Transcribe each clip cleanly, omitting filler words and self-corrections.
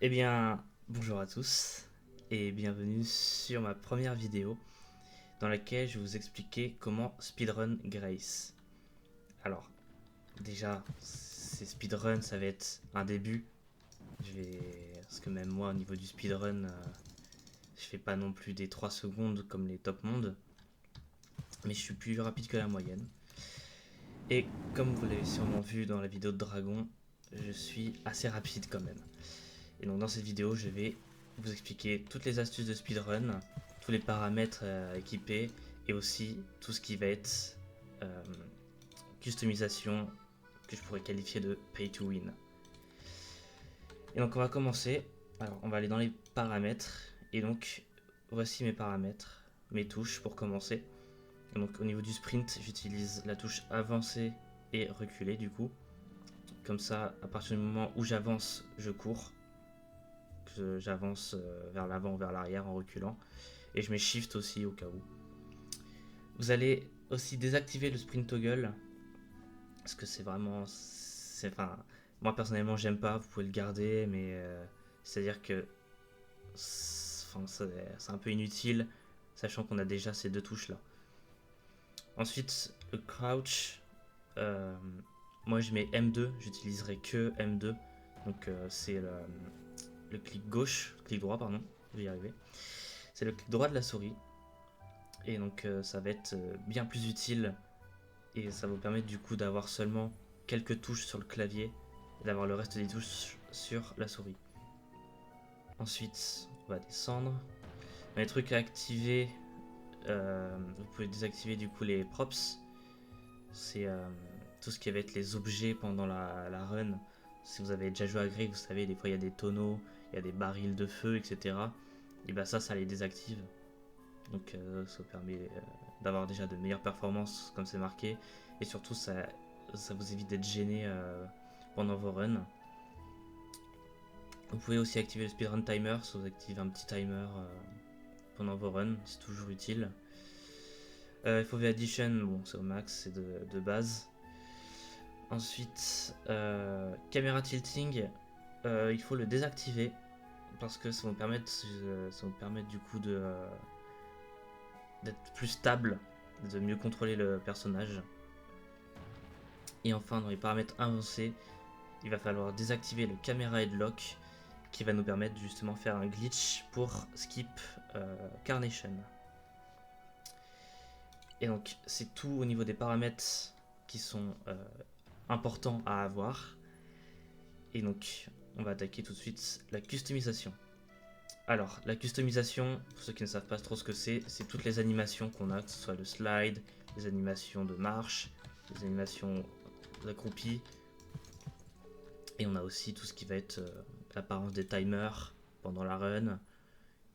Eh bien, bonjour à tous et bienvenue sur ma première vidéo dans laquelle je vais vous expliquer comment speedrun Grace. Alors, déjà, ces speedruns, ça va être un début. Parce que même moi, au niveau du speedrun, je fais pas non plus des 3 secondes comme les top mondes, mais je suis plus rapide que la moyenne. Et comme vous l'avez sûrement vu dans la vidéo de Dragon, je suis assez rapide quand même. Et donc dans cette vidéo, je vais vous expliquer toutes les astuces de speedrun, tous les paramètres à équiper et aussi tout ce qui va être euh, customisation que je pourrais qualifier de pay to win. Et donc on va commencer. Alors on va aller dans les paramètres et donc voici mes paramètres, mes touches pour commencer. Et donc au niveau du sprint, j'utilise la touche avancer et reculer du coup. Comme ça, à partir du moment où j'avance, je cours. J'avance vers l'avant ou vers l'arrière en reculant. Et je mets Shift aussi au cas où. Vous allez aussi désactiver le sprint toggle. Parce que c'est vraiment. Enfin, moi personnellement, j'aime pas. Vous pouvez le garder, mais c'est-à-dire que. C'est un peu inutile, sachant qu'on a déjà ces deux touches là. Ensuite, le crouch. euh, moi je mets M2, j'utiliserai que M2. Donc c'est le clic gauche, clic droit, pardon, je vais y arriver. C'est le clic droit de la souris. Et donc ça va être bien plus utile et ça va vous permettre du coup d'avoir seulement quelques touches sur le clavier et d'avoir le reste des touches sur la souris. Ensuite, on va descendre. Les trucs à activer, vous pouvez désactiver du coup les props. C'est tout ce qui va être les objets pendant la run. Si vous avez déjà joué à Greg, vous savez, des fois il y a des tonneaux, il y a des barils de feu, etc. Et bah ça les désactive. Donc ça vous permet d'avoir déjà de meilleures performances comme c'est marqué. Et surtout ça vous évite d'être gêné pendant vos runs. Vous pouvez aussi activer le speedrun timer, si vous activez un petit timer pendant vos runs, c'est toujours utile. FOV Addition, bon c'est au max, c'est de base. Ensuite, caméra tilting, il faut le désactiver parce que ça va vous permettre du coup d'être plus stable, de mieux contrôler le personnage. Et enfin, dans les paramètres avancés, il va falloir désactiver le caméra headlock qui va nous permettre justement de faire un glitch pour skip Carnation. Et donc, c'est tout au niveau des paramètres qui sont importants à avoir. Et donc, on va attaquer tout de suite la customisation. Alors, la customisation, pour ceux qui ne savent pas trop ce que c'est toutes les animations qu'on a, que ce soit le slide, les animations de marche, les animations accroupies, et on a aussi tout ce qui va être l'apparence des timers pendant la run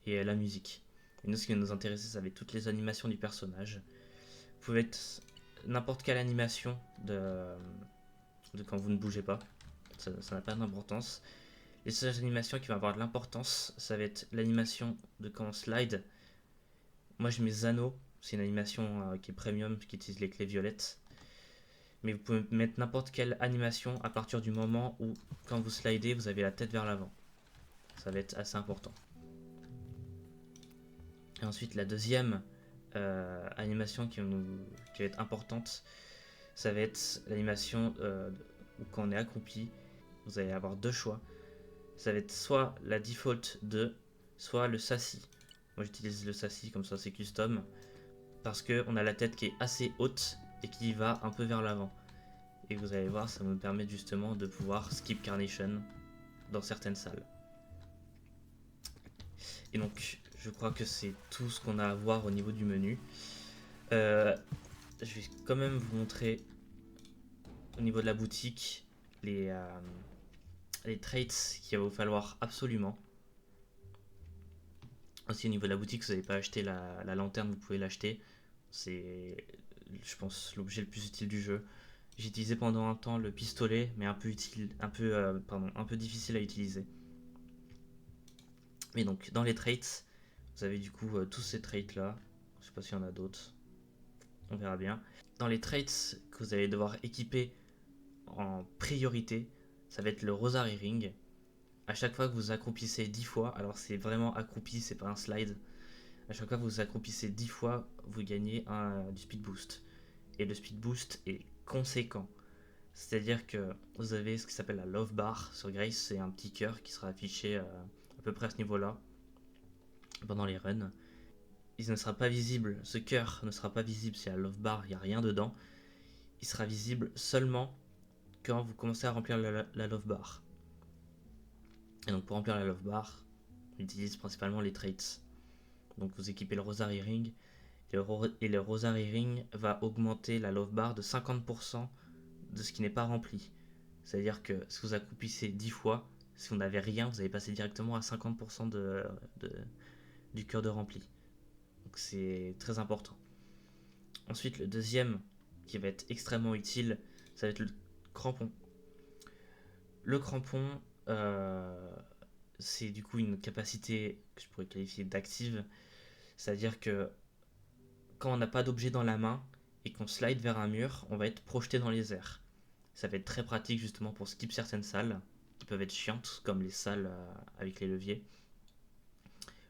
et la musique. Et nous, ce qui va nous intéresser, ça va être toutes les animations du personnage. Vous pouvez être n'importe quelle animation de quand vous ne bougez pas, ça n'a pas d'importance. Les seules animations qui vont avoir de l'importance, ça va être l'animation de quand on slide. Moi, je mets Zano, c'est une animation qui est premium, qui utilise les clés violettes. Mais vous pouvez mettre n'importe quelle animation à partir du moment où, quand vous slidez, vous avez la tête vers l'avant. Ça va être assez important. Et ensuite, la deuxième animation qui va être importante, ça va être l'animation où quand on est accroupi, vous allez avoir deux choix. Ça va être soit la default 2, soit le sassy. Moi j'utilise le sassy comme ça c'est custom, parce qu'on a la tête qui est assez haute et qui va un peu vers l'avant. Et vous allez voir, ça me permet justement de pouvoir skip Carnation dans certaines salles. Et donc, je crois que c'est tout ce qu'on a à voir au niveau du menu. Euh, je vais quand même vous montrer au niveau de la boutique les traits qu'il va vous falloir absolument. Aussi au niveau de la boutique, vous n'avez pas acheté la lanterne, vous pouvez l'acheter. C'est, je pense, l'objet le plus utile du jeu. J'ai utilisé pendant un temps le pistolet, mais un peu difficile à utiliser. Mais donc, dans les traits, vous avez du coup tous ces traits là. Je sais pas s'il y en a d'autres. On verra bien. Dans les traits que vous allez devoir équiper en priorité, ça va être le Rosary Ring. À chaque fois que vous accroupissez 10 fois, alors c'est vraiment accroupi, c'est pas un slide. À chaque fois que vous accroupissez 10 fois, vous gagnez du speed boost. Et le speed boost est conséquent. C'est-à-dire que vous avez ce qui s'appelle la love bar sur Grace, c'est un petit cœur qui sera affiché à peu près à ce niveau-là pendant les runs. Il ne sera pas visible, ce cœur ne sera pas visible si la love bar, il n'y a rien dedans. Il sera visible seulement quand vous commencez à remplir la love bar. Et donc pour remplir la love bar, on utilise principalement les traits. Donc vous équipez le Rosary Ring, et le Rosary Ring va augmenter la love bar de 50% de ce qui n'est pas rempli. C'est-à-dire que si vous accroupissez 10 fois, si vous n'avez rien, vous allez passer directement à 50% du cœur de rempli. Donc c'est très important. Ensuite, le deuxième qui va être extrêmement utile, ça va être le crampon. Le crampon, c'est du coup une capacité que je pourrais qualifier d'active. C'est-à-dire que quand on n'a pas d'objet dans la main et qu'on slide vers un mur, on va être projeté dans les airs. Ça va être très pratique justement pour skip certaines salles qui peuvent être chiantes, comme les salles avec les leviers.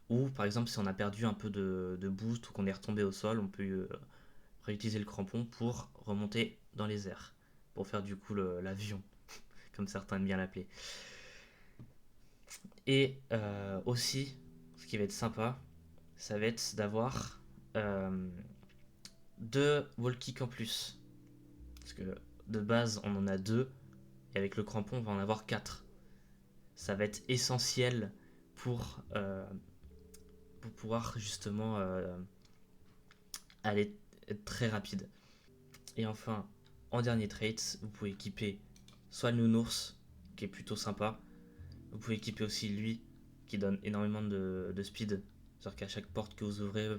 Ou par exemple si on a perdu un peu de boost ou qu'on est retombé au sol, on peut réutiliser le crampon pour remonter dans les airs, pour faire du coup l'avion, comme certains aiment bien l'appeler. Et aussi, ce qui va être sympa, ça va être d'avoir 2 wall kicks en plus. Parce que de base, on en a 2, et avec le crampon, on va en avoir 4. Ça va être essentiel pour pouvoir justement aller être très rapide. Et enfin, en dernier trait, vous pouvez équiper soit le nounours, qui est plutôt sympa. Vous pouvez équiper aussi lui, qui donne énormément de speed. C'est-à-dire qu'à chaque porte que vous ouvrez,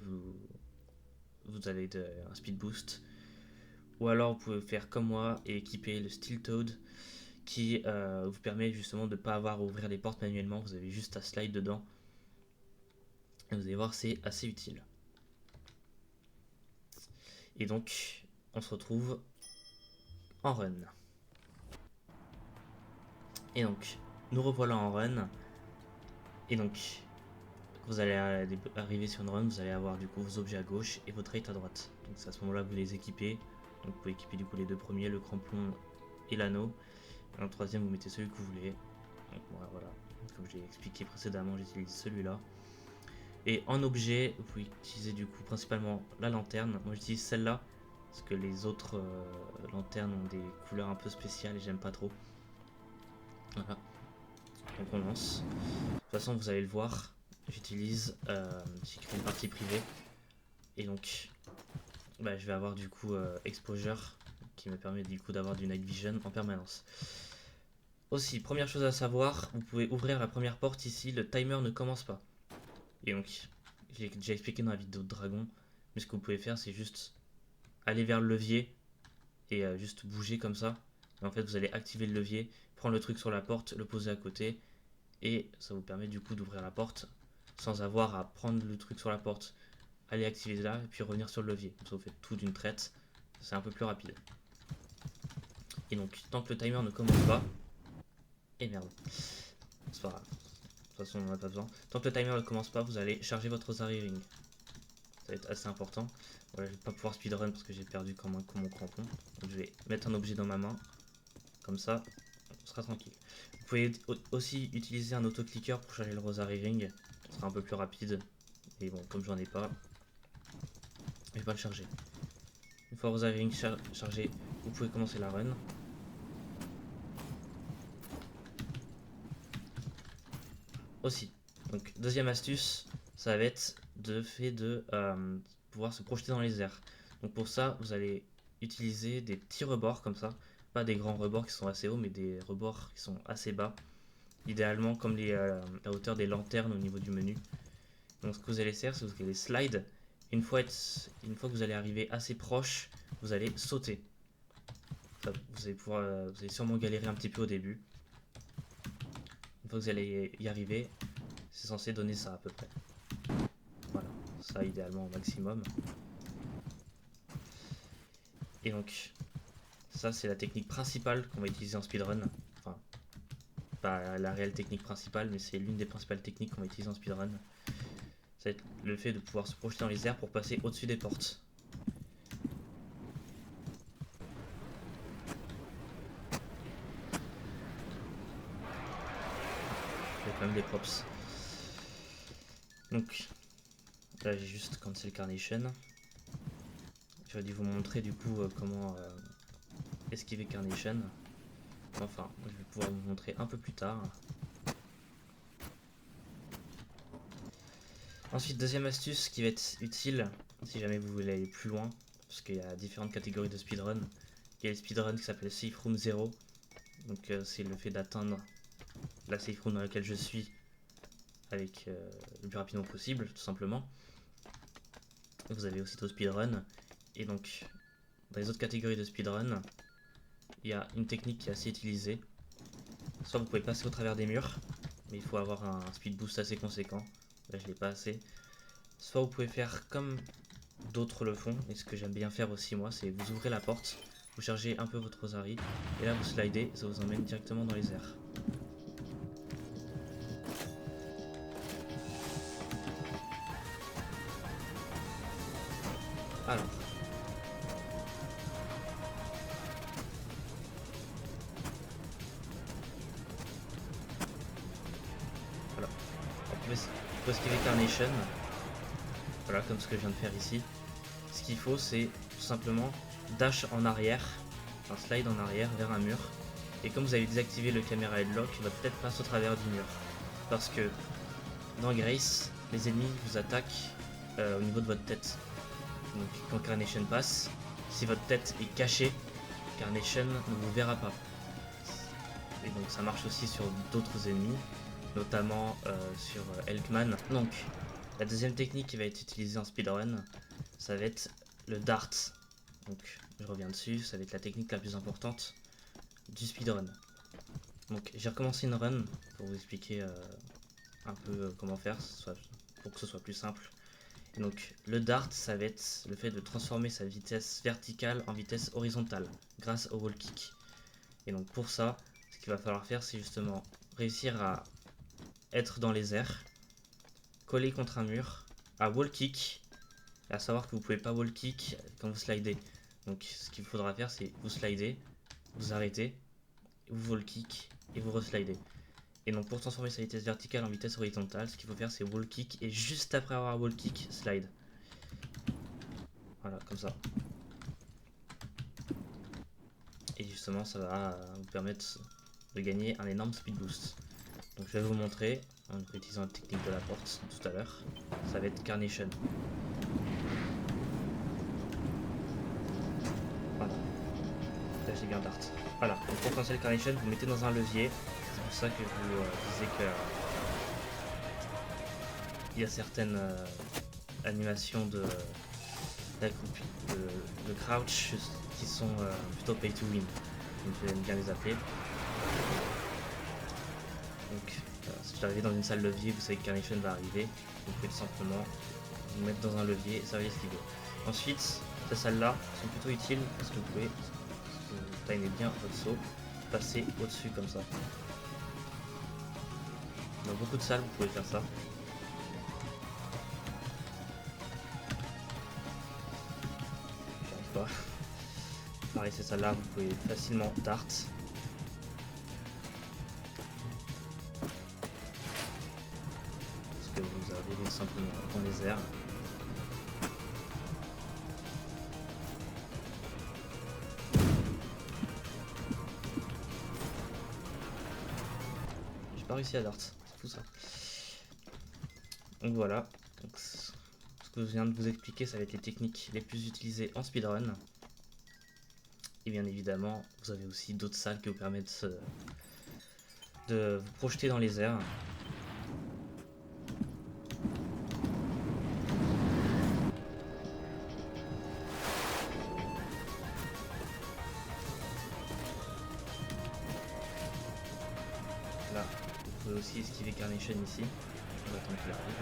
vous avez un speed boost. Ou alors vous pouvez faire comme moi et équiper le Steel Toad, qui vous permet justement de ne pas avoir à ouvrir les portes manuellement. Vous avez juste à slide dedans. Et vous allez voir, c'est assez utile. Et donc, on se retrouve en run. Et donc, nous revoilà en run. Et donc, vous allez arriver sur une run, vous allez avoir du coup vos objets à gauche et vos traits à droite. Donc c'est à ce moment-là que vous les équipez. Donc vous pouvez équiper du coup les deux premiers, le crampon et l'anneau. Et en troisième, vous mettez celui que vous voulez. Donc voilà. Comme j'ai expliqué précédemment, j'utilise celui-là. Et en objet, vous pouvez utiliser du coup principalement la lanterne. Moi j'utilise celle-là parce que les autres lanternes ont des couleurs un peu spéciales et j'aime pas trop. Voilà. Donc on lance. De toute façon, vous allez le voir, j'utilise, j'ai créé une partie privée. Et donc, je vais avoir du coup exposure qui me permet du coup d'avoir du night vision en permanence. Aussi, première chose à savoir, vous pouvez ouvrir la première porte ici, le timer ne commence pas. Et donc, j'ai déjà expliqué dans la vidéo de dragon, mais ce que vous pouvez faire, c'est juste aller vers le levier et juste bouger comme ça. Et en fait, vous allez activer le levier, prendre le truc sur la porte, le poser à côté, et ça vous permet du coup d'ouvrir la porte sans avoir à prendre le truc sur la porte, aller activer là, et puis revenir sur le levier. Comme ça, vous faites tout d'une traite, c'est un peu plus rapide. Et donc, tant que le timer ne commence pas, et merde, c'est pas grave. De toute façon, on n'en a pas besoin. Tant que le timer ne commence pas, vous allez charger votre Rosary Ring. Ça va être assez important. Voilà, je vais pas pouvoir speedrun parce que j'ai perdu comme mon crampon. Donc je vais mettre un objet dans ma main. Comme ça, on sera tranquille. Vous pouvez aussi utiliser un autoclicker pour charger le Rosary Ring. Ce sera un peu plus rapide. Et bon, comme j'en ai pas, je vais pas le charger. Une fois le Rosary Ring chargé, vous pouvez commencer la run. Aussi. Donc deuxième astuce, ça va être de pouvoir se projeter dans les airs. Donc pour ça, vous allez utiliser des petits rebords comme ça, pas des grands rebords qui sont assez hauts, mais des rebords qui sont assez bas, idéalement comme la hauteur des lanternes au niveau du menu. Donc ce que vous allez faire, c'est que vous allez slide. Une fois que vous allez arriver assez proche, vous allez sauter. Vous allez sûrement galérer un petit peu au début. Une fois que vous allez y arriver, c'est censé donner ça à peu près. Voilà, ça idéalement au maximum. Et donc, ça c'est la technique principale qu'on va utiliser en speedrun. Enfin, pas la réelle technique principale, mais c'est l'une des principales techniques qu'on va utiliser en speedrun. Ça va être le fait de pouvoir se projeter dans les airs pour passer au-dessus des portes. Il y a quand même des props. Donc là j'ai juste cancel Carnation. J'aurais dû vous montrer du coup comment esquiver Carnation. Enfin, je vais pouvoir vous montrer un peu plus tard. Ensuite, deuxième astuce qui va être utile si jamais vous voulez aller plus loin, parce qu'il y a différentes catégories de speedrun. Il y a le speedrun qui s'appelle Safe Room 0, donc c'est le fait d'atteindre la safe room dans laquelle je suis avec le plus rapidement possible, tout simplement. Vous avez aussi d'autres speedrun, et donc dans les autres catégories de speedrun, il y a une technique qui est assez utilisée. Soit vous pouvez passer au travers des murs, mais il faut avoir un speed boost assez conséquent. Là je l'ai pas assez. Soit vous pouvez faire comme d'autres le font, et ce que j'aime bien faire aussi moi, c'est vous ouvrez la porte, vous chargez un peu votre rosary, et là vous slidez, ça vous emmène directement dans les airs. Alors. Voilà. Pour esquiver Carnation, voilà, comme ce que je viens de faire ici, ce qu'il faut c'est tout simplement dash en arrière, un slide en arrière vers un mur, et comme vous avez désactivé le caméra headlock, votre tête passe au travers du mur. Parce que dans Grace, les ennemis vous attaquent au niveau de votre tête. Donc quand Carnation passe, si votre tête est cachée, Carnation ne vous verra pas. Et donc ça marche aussi sur d'autres ennemis, notamment sur Elkman. Donc la deuxième technique qui va être utilisée en speedrun, ça va être le dart. Donc je reviens dessus, ça va être la technique la plus importante du speedrun. Donc j'ai recommencé une run pour vous expliquer un peu comment faire pour que ce soit plus simple. Et donc le dart, ça va être le fait de transformer sa vitesse verticale en vitesse horizontale grâce au wall kick. Et donc pour ça, ce qu'il va falloir faire, c'est justement réussir à être dans les airs, coller contre un mur, à wall kick, à savoir que vous pouvez pas wall kick quand vous slidez. Donc ce qu'il faudra faire, c'est vous slidez, vous arrêtez, vous wall kick et vous reslidez. Et donc pour transformer sa vitesse verticale en vitesse horizontale, ce qu'il faut faire c'est wall kick et juste après avoir wall kick, slide. Voilà, comme ça. Et justement ça va vous permettre de gagner un énorme speed boost. Donc je vais vous montrer en utilisant la technique de la porte tout à l'heure. Ça va être Carnation. Voilà. Là j'ai bien dart. Voilà. Donc pour cancel Carnation, vous mettez dans un levier. C'est pour ça que je vous disais que il y a certaines animations de crouch qui sont plutôt pay to win. Donc j'aime bien les appeler. Donc si vous arrivez dans une salle levier, vous savez que Carnation va arriver. Vous pouvez tout simplement vous mettre dans un levier et ça va esquiver. Ensuite, ces salles-là sont plutôt utiles parce que vous pouvez, si vous timez bien votre saut, passer au-dessus comme ça. Dans beaucoup de salles, vous pouvez faire ça. J'arrive pas. Pareil, ces salles-là, vous pouvez facilement dart. Parce que vous arrivez simplement dans les airs. J'ai pas réussi à dart, c'est fou ça. Donc voilà. Donc, ce que je viens de vous expliquer, ça va être les techniques les plus utilisées en speedrun. Et bien évidemment, vous avez aussi d'autres salles qui vous permettent de vous projeter dans les airs. Là, vous pouvez aussi esquiver Carnation ici. On va attendre qu'il arrive.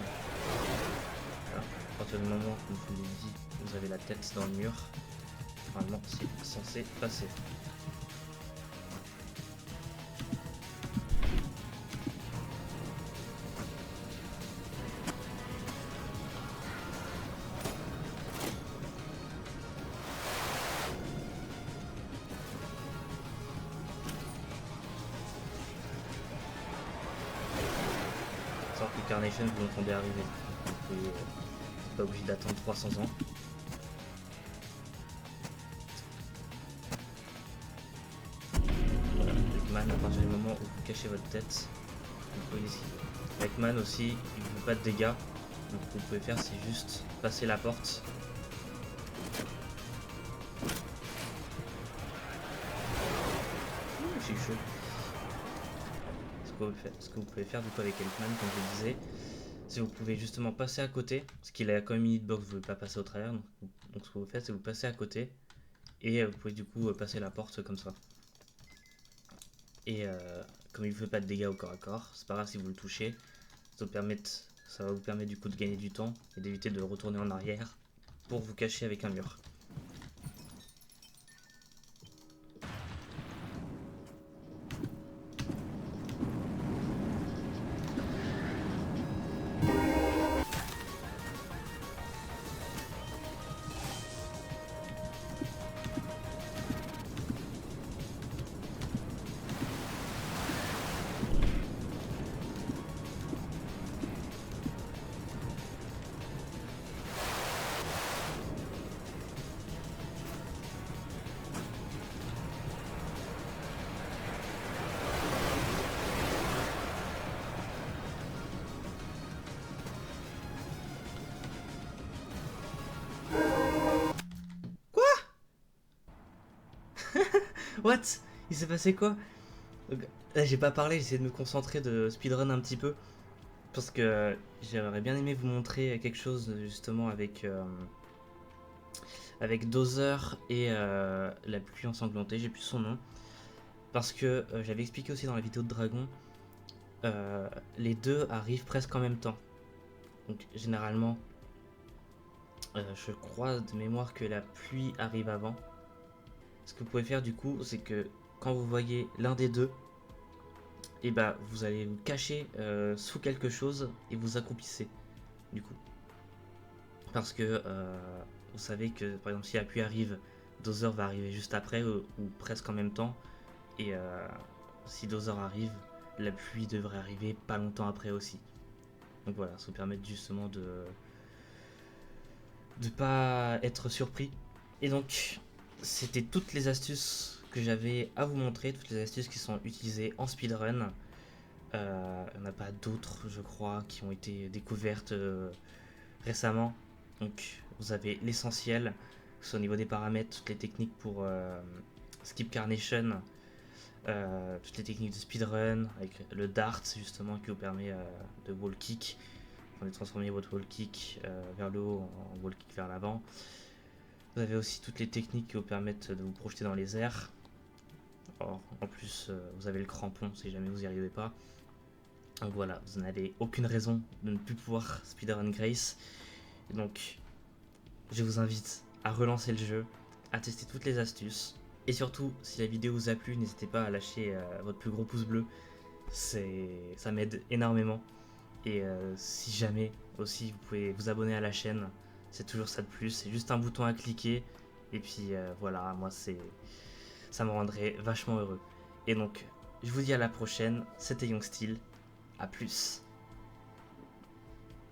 Voilà. À partir du moment où je vous l'ai dit, vous avez la tête dans le mur. Normalement, c'est censé passer. savoir que Carnation vous l'entendez arriver. Donc, vous pouvez pas obligé d'attendre 300 ans. Voilà, avec Man, à partir du moment où vous cachez votre tête, vous pouvez ici. Avec Man aussi, il ne fait pas de dégâts. Donc ce que vous pouvez faire, c'est juste passer la porte. J'ai chaud. Ce que vous pouvez faire du coup avec Elfman, comme je le disais, c'est que vous pouvez justement passer à côté, parce qu'il a quand même une hitbox, vous ne pouvez pas passer au travers. Donc ce que vous faites, c'est que vous passez à côté et vous pouvez du coup passer la porte comme ça. Et comme il ne fait pas de dégâts au corps à corps, c'est pas grave si vous le touchez, ça va vous permettre du coup de gagner du temps et d'éviter de retourner en arrière pour vous cacher avec un mur. What? Il s'est passé quoi? Là j'ai pas parlé, j'essaie de me concentrer, de speedrun un petit peu. Parce que j'aurais bien aimé vous montrer quelque chose justement avec Dozer et la pluie ensanglantée, j'ai plus son nom. Parce que j'avais expliqué aussi dans la vidéo de Dragon, les deux arrivent presque en même temps. Donc généralement, je crois de mémoire que la pluie arrive avant. Ce que vous pouvez faire du coup, c'est que quand vous voyez l'un des deux, et bah vous allez vous cacher sous quelque chose et vous accroupissez du coup. Parce que vous savez que par exemple si la pluie arrive, Dozer va arriver juste après ou presque en même temps. Et si Dozer arrive, la pluie devrait arriver pas longtemps après aussi. Donc voilà, ça vous permet justement de pas être surpris. Et donc c'était toutes les astuces que j'avais à vous montrer, toutes les astuces qui sont utilisées en speedrun. Il n'y en a pas d'autres, je crois, qui ont été découvertes récemment. Donc vous avez l'essentiel, que ce soit au niveau des paramètres, toutes les techniques pour Skip Carnation, toutes les techniques de speedrun, avec le dart justement qui vous permet de wall kick, de transformer votre wall kick vers le haut en wall kick vers l'avant. Vous avez aussi toutes les techniques qui vous permettent de vous projeter dans les airs. Or, en plus, vous avez le crampon si jamais vous n'y arrivez pas. Donc voilà, vous n'avez aucune raison de ne plus pouvoir speedrun Grace. Et donc, je vous invite à relancer le jeu, à tester toutes les astuces. Et surtout, si la vidéo vous a plu, n'hésitez pas à lâcher votre plus gros pouce bleu. Ça m'aide énormément. Et si jamais aussi vous pouvez vous abonner à la chaîne, c'est toujours ça de plus. C'est juste un bouton à cliquer. Et puis voilà, moi ça me rendrait vachement heureux. Et donc, je vous dis à la prochaine. C'était Young Steel. A plus.